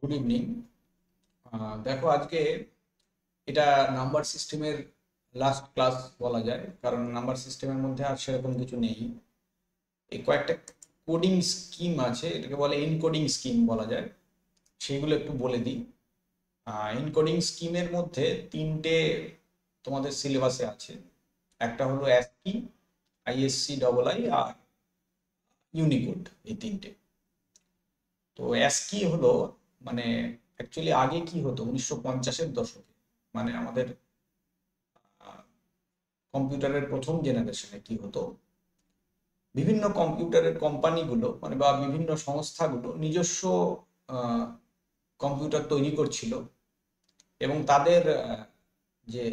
Good evening. দেখো আজকে এটা নাম্বার সিস্টেমের লাস্ট ক্লাস বলা যায়, কারণ নাম্বার সিস্টেমের মধ্যে আর সেরকম কিছু নেই। এই কয়েকটা কোডিং স্কিম আছে, এটাকে বলে এনকোডিং স্কিম বলা যায়, সেইগুলো একটু বলে দিই। এনকোডিং স্কিমের মধ্যে তিনটে তোমাদের সিলেবাসে আছে। একটা হলো অ্যাসকি, আইএসসি ডবল আই আর ইউনিকোড, এই তিনটে। তো অ্যাসকি হলো মানে অ্যাকচুয়ালি আগে কি হতো 1950-এর দশকে, মানে আমাদের কম্পিউটারের প্রথম জেনারেশনে কি হতো, বিভিন্ন কম্পিউটারের কোম্পানিগুলো মানে বা বিভিন্ন সংস্থাগুলো নিজস্ব কম্পিউটার তৈরি করছিল এবং তাদের যে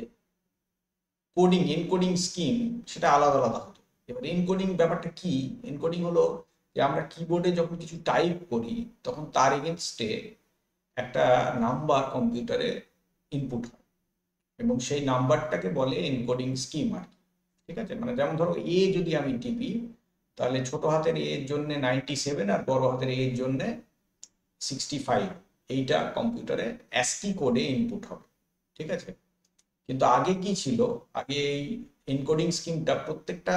কোডিং এনকোডিং স্কিম সেটা আলাদা আলাদা হতো। এবার এনকোডিং ব্যাপারটা কি? এনকোডিং হলো যে আমরা কিবোর্ডে যখন কিছু টাইপ করি তখন তার এগেনস্টে একটা নাম্বার কম্পিউটারে ইনপুট হয় এবং সেই নাম্বারটাকে বলে এনকোডিং স্কিম আর কি। ঠিক আছে, মানে যেমন ধরো এ যদি আমি টিপি, তাহলে ছোট হাতের এর জন্য 97 আর বড় হাতের এর জন্য 65, এইটা কম্পিউটারে অ্যাসকি কোডে ইনপুট হবে। ঠিক আছে, কিন্তু আগে কি ছিল, আগে এই এনকোডিং স্কিমটা প্রত্যেকটা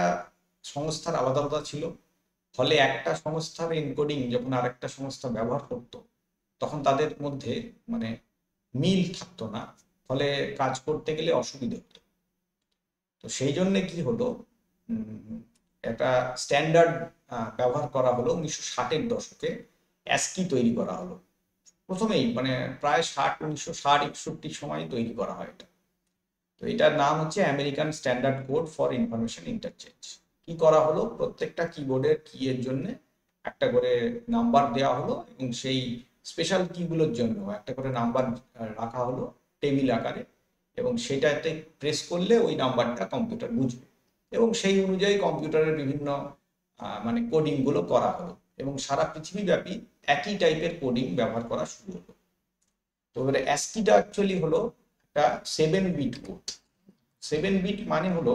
সংস্থার আলাদা আলাদা ছিল। ফলে একটা সংস্থার এনকোডিং যখন আরেকটা সংস্থা ব্যবহার করত তখন তাদের মধ্যে মানে মিল থাকতো না, ফলে কাজ করতে গেলে অসুবিধে হতো। তো সেই জন্য কি হলো, একটা স্ট্যান্ডার্ড ব্যবহার করা হলো 1960-এর দশকে। অ্যাসকি তৈরি করা হলো প্রথমেই, মানে প্রায় 1960-61 সময় তৈরি করা হয় এটা। তো এটার নাম হচ্ছে American standard code for information interchange. কি করা হলো, প্রত্যেকটা কিবোর্ডের কি এর জন্য একটা করে নাম্বার দেওয়া হলো এবং সেই স্পেশাল কিগুলোর জন্য একটা করে নাম্বার রাখা হলো টেবিল আকারে, এবং সেটাতে প্রেস করলে ওই নাম্বারটা কম্পিউটার বুঝবে এবং সেই অনুযায়ী কম্পিউটারের বিভিন্ন মানে কোডিংগুলো করা হলো এবং সারা পৃথিবীব্যাপী একই টাইপের কোডিং ব্যবহার করা শুরু হলো। তো এবারে অ্যাসকিটা অ্যাকচুয়ালি হলো একটা 7 বিট কোড। 7 বিট মানে হলো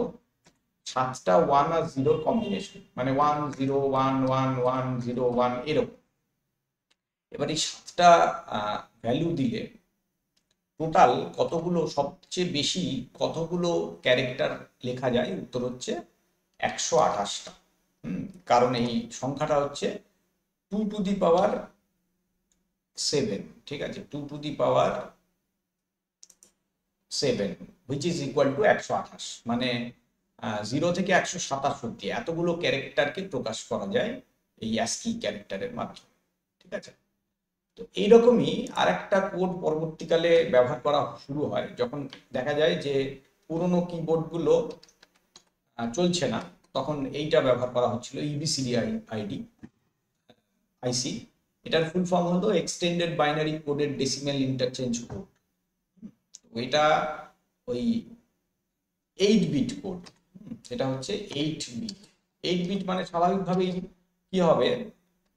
7টা 1 আর 0 কম্বিনেশন, মানে 1 0 1 1 1 0 1 এরকম। এবার এই 7টা ভ্যালু দিলে টোটাল কতগুলো, সবচেয়ে বেশি কতগুলো ক্যারেক্টার লেখা যায়? উত্তর হচ্ছে 128টা। কারণ এই সংখ্যাটা হচ্ছে 2 টু দি পাওয়ার 7। ঠিক আছে, 2 to the power 7 which is equal to 128, মানে 0 থেকে 127 অব্দি এতগুলো ক্যারেক্টারকে প্রকাশ করা যায় এই অ্যাসকি ক্যারেক্টারের মাধ্যমে। ঠিক আছে, তো এইরকমই আর একটা কোড পরবর্তীকালে ব্যবহার করা শুরু হয় যখন দেখা যায় যে পুরোনো কিবোর্ডগুলো চলছে না, তখন এইটা ব্যবহার করা হচ্ছিল, ইবিসিডি আইডি আইসি। এটার ফুল ফর্ম হলো এক্সটেন্ডেড বাইনারি কোডের ডেসিমেল ইন্টারচেঞ্জ কোড। ওইটা ওই 8 বিট কোড, এটা হচ্ছে 8 বিট। 8 বিট মানে স্বাভাবিকভাবেই কি হবে,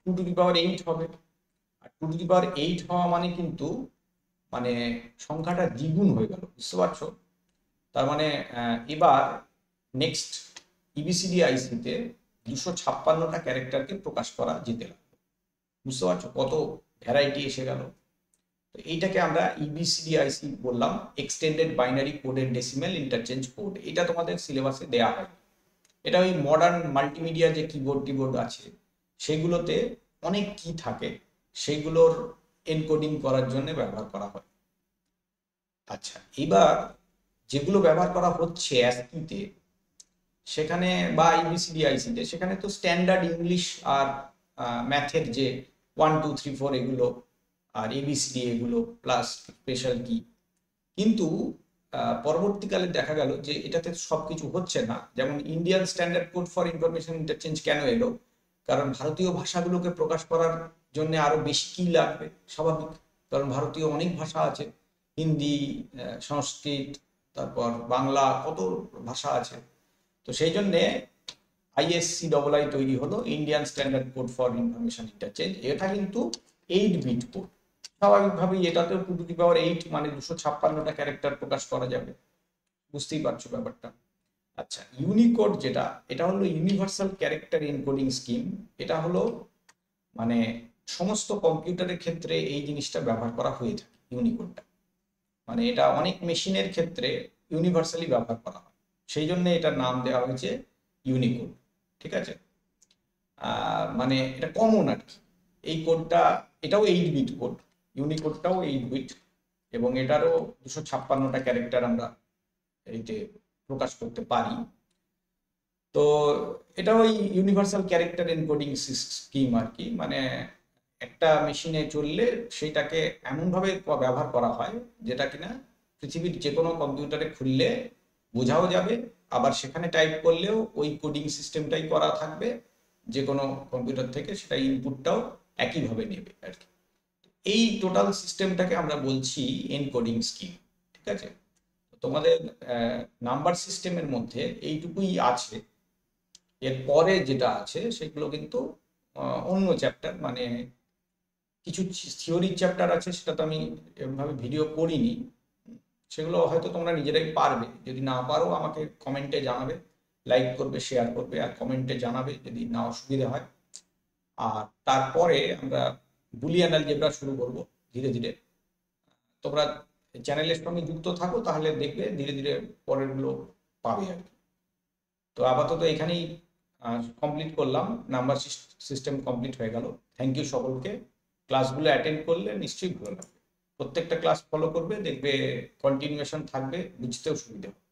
2 টু দি পাওয়ার 8 হবে। আর 2 টু দি পাওয়ার 8 হওয়া মানে কিন্তু মানে সংখ্যাটা দ্বিগুণ হয়ে গেল, বুঝতে পারছো? তার মানে এবার নেক্সট ইবিসিডি আইসিতে 256টা ক্যারেক্টারকে প্রকাশ করা যেতে লাগবে। বুঝতে পারছো কত ভ্যারাইটি এসে গেল? তো এইটাকে আমরা ইবিসিডিআইসি বললাম, এক্সটেন্ডেড বাইনারি কোডের ডেসিমেল ইন্টারচেঞ্জ কোড। এটা তোমাদের সিলেবাসে দেয়া হয়। এটা ওই মডার্ন মাল্টিমিডিয়া যে কিবোর্ড টিবোর্ড আছে সেগুলোতে অনেক কি থাকে, সেগুলোর এনকোডিং করার জন্য ব্যবহার করা হয়। আচ্ছা, এবার যেগুলো ব্যবহার করা হচ্ছে অ্যাসকিতে সেখানে বা ইবিসিডিআইসিতে, সেখানে তো স্ট্যান্ডার্ড ইংলিশ আর ম্যাথের যে 1 2 3 4 এগুলো আর এবিসিডি এগুলো প্লাস স্পেশাল কি। কিন্তু পরবর্তীকালে দেখা গেল যে এটাতে সবকিছু হচ্ছে না। যেমন Indian standard code for information interchange কেন এলো? কারণ ভারতীয় ভাষাগুলোকে প্রকাশ করার জন্য আরো বেশি কি লাগবে, স্বাভাবিক, কারণ ভারতীয় অনেক ভাষা আছে, হিন্দি, সংস্কৃত, তারপর বাংলা, কত ভাষা আছে। তো সেই জন্যে আইএসসি ডবল আই তৈরি হলো, Indian standard code for information interchange. এটা কিন্তু 8 বিট কোড। স্বাভাবিকভাবেই এটাতেও 2 টু দি পাওয়ার 8 মানে 256টা ক্যারেক্টার প্রকাশ করা যাবে, বুঝতেই পারছো ব্যাপারটা। আচ্ছা, ইউনিকোড যেটা, এটা হলো ইউনিভার্সাল ক্যারেক্টার এনকোডিং স্কিম। এটা হলো মানে সমস্ত কম্পিউটারের ক্ষেত্রে এই জিনিসটা ব্যবহার করা হয়ে থাকে, ইউনিকোডটা। মানে এটা অনেক মেশিনের ক্ষেত্রে ইউনিভার্সালি ব্যবহার করা হয়, সেই জন্য এটার নাম দেওয়া হয়েছে ইউনিকোড। ঠিক আছে, মানে এটা কমন আর কি। এই কোডটা, এটাও 8 বিট কোড, ইউনিকোডটাও 8 বিট, এবং এটারও 256টা ক্যারেক্টার আমরা এইতে প্রকাশ করতে পারি। তো এটা ওই ইউনিভার্সাল ক্যারেক্টার এনকোডিং স্কিম আর কি। মানে একটা মেশিনে চললে সেইটাকে এমনভাবে ব্যবহার করা হয় যেটা কিনা পৃথিবীর যে কোনো কম্পিউটারে খুললে বোঝাও যাবে, আবার সেখানে টাইপ করলেও ওই কোডিং সিস্টেমটাই করা থাকবে, যে কোনো কম্পিউটার থেকে সেটা ইনপুটটাও একইভাবে নেবে আর কি। এই টোটাল সিস্টেমটাকে আমরা বলছি এনকোডিং স্কিম। ঠিক আছে, তোমাদের নাম্বার সিস্টেমের মধ্যে এইটুকুই আছে। এর পরে যেটা আছে সেগুলো কিন্তু অন্য চ্যাপ্টার, মানে কিছু থিওরির চ্যাপ্টার আছে, সেটা তো আমি এভাবে ভিডিও করিনি। সেগুলো হয়তো তোমরা নিজেরাই পারবে, যদি না পারো আমাকে কমেন্টে জানাবে, লাইক করবে, শেয়ার করবে, আর কমেন্টে জানাবে যদি না অসুবিধা হয়। আর তারপরে আমরা বুলিয়ান অ্যালজেব্রা শুরু করব ধীরে ধীরে। তোমরা চ্যানেলের সঙ্গে যুক্ত থাকো, তাহলে দেখবে ধীরে ধীরে পরেরগুলো পাবে আর কি। তো আপাতত এখানেই কমপ্লিট করলাম, নাম্বার সিস্টেম কমপ্লিট হয়ে গেল। থ্যাংক ইউ সকলকে। ক্লাসগুলো অ্যাটেন্ড করলে নিশ্চয়ই ভালো লাগবে। প্রত্যেকটা ক্লাস ফলো করবে, দেখবে কন্টিনিউয়েশন থাকবে, বুঝতেও সুবিধা হবে।